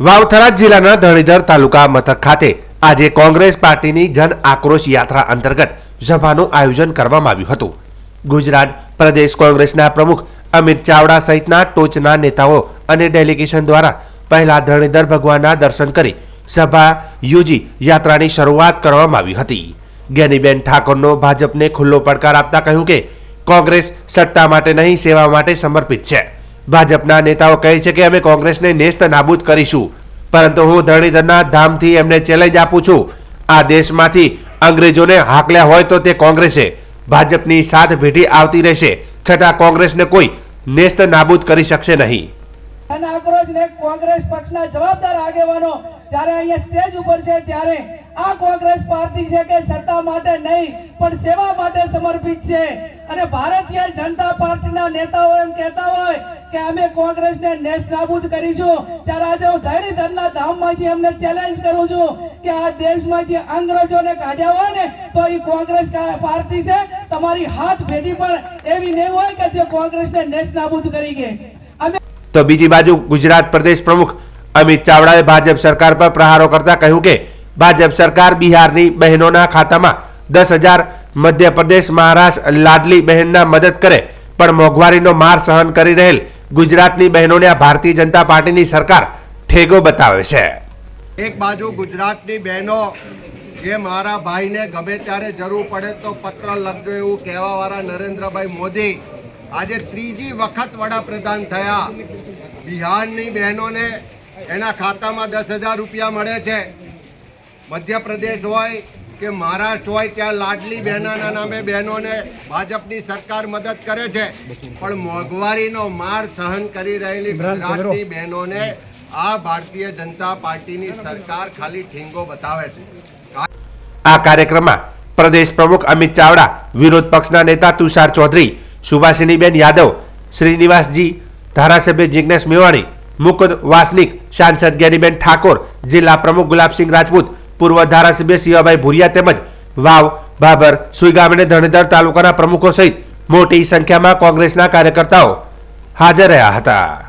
વાવથરા જિલ્લાના ધણીધર તાલુકા મથક ખાતે આજે કોંગ્રેસ પાર્ટીની જન આક્રોશ યાત્રા અંતર્ગત સભાનું આયોજન કરવામાં આવ્યું હતું। ગુજરાત પ્રદેશ કોંગ્રેસના પ્રમુખ અમિત ચાવડા સહિતના ટોચના નેતાઓ અને ડેલિગેશન દ્વારા પહેલા ધણીધર ભગવાનના દર્શન કરી સભા યોજી યાત્રાની શરૂઆત કરવામાં આવી હતી। જ્ઞાનીબેન ઠાકોરનો ભાજપને ખુલ્લો પડકાર આપતા કહ્યું કે કોંગ્રેસ સત્તા માટે નહીં, સેવા માટે સમર્પિત છે। ભાજપના નેતાઓ કહે છે કે અમે કોંગ્રેસને નેસ્ત નાબૂદ કરીશું, પરંતુ હું ધરણીધરના ધામથી એમને ચેલેન્જ આપું છું। આ દેશમાંથી અંગ્રેજોને હાંકલ્યા હોય તો તે કોંગ્રેસે ભાજપની સાથ ભેટી આવતી રહેશે, છતાં કોંગ્રેસને કોઈ નેસ્ત નાબૂદ કરી શકશે નહીં। આક્રોશ ને કોંગ્રેસ પક્ષના જવાબદાર આગેવાનો જ્યારે અહીંયા સ્ટેજ ઉપર છે ત્યારે આ કોંગ્રેસ પાર્ટી છે કે સત્તા માટે નહીં પણ સેવા માટે સમર્પિત છે। અને ભારતીય જનતા પાર્ટીના નેતાઓ એમ કહેતા હોય કે અમે કોંગ્રેસને નેસ્ત નાબૂદ કરીશું, ત્યારે આજે હું ધરણીધરના ધામમાંથી એમને ચેલેન્જ કરું છું કે આ દેશમાંથી અંગ્રેજોને કાઢ્યા હોય ને તો એ કોંગ્રેસ પાર્ટી છે, તમારી હાથ ભેટી પણ એવી નહીં હોય કે જે કોંગ્રેસને નેસ્ત નાબૂદ કરી ગઈ। તો બીજી બાજુ ગુજરાત પ્રદેશ પ્રમુખ અમિત ચાવડાએ ભાજપ સરકાર પર પ્રહારો કરતા કહ્યું કે ભાજપ સરકાર બિહારની બહેનોના ખાતામાં 10,000, મધ્યપ્રદેશ મહારાષ્ટ્ર લાડલી બહેનના મદદ કરે, પણ મોંઘવારીનો માર સહન કરી રહેલ ગુજરાતની બહેનોને આ ભારતીય જનતા પાર્ટીની સરકાર ઠેગો બતાવે છે। એક બાજુ ગુજરાતની બહેનો જે મારા ભાઈને ગમે ત્યારે જરૂર પડે તો પત્ર લખજો એવું કહેવાવાળા નરેન્દ્રભાઈ મોદી આજે ત્રીજી વખત વડાપ્રધાન થયા। બિહારની બહેનોને એના ખાતામાં 10,000 રૂપિયા મળે છે। મધ્યપ્રદેશ હોય કે મહારાષ્ટ્ર હોય ત્યાં લાડલી બહેનોના નામે બહેનોને ભાજપની સરકાર મદદ કરે છે, પણ મોંઘવારીનો માર સહન કરી રહેલી ગુજરાતની બહેનોને આ ભારતીય જનતા પાર્ટીની સરકાર ખાલી ઠીંગો બતાવે છે। આ કાર્યક્રમમાં પ્રદેશ પ્રમુખ અમિત ચાવડા, વિરોધ પક્ષના નેતા તુષાર ચૌધરી, સુભાષિનીબેન યાદવ, શ્રીનિવાસજી, ધારાસભ્ય જિગ્નેશ મેવાણી, મુકુદ વાસનિક, સાંસદ જ્ઞાનીબેન ઠાકોર, જિલ્લા પ્રમુખ ગુલાબસિંહ રાજપૂત, પૂર્વ ધારાસભ્ય શિવાભાઈ ભુરિયા તેમજ વાવ, ભાભર, સુઈગામ અને ધણીધર તાલુકાના પ્રમુખો સહિત મોટી સંખ્યામાં કોંગ્રેસના કાર્યકર્તાઓ હાજર રહ્યા હતા।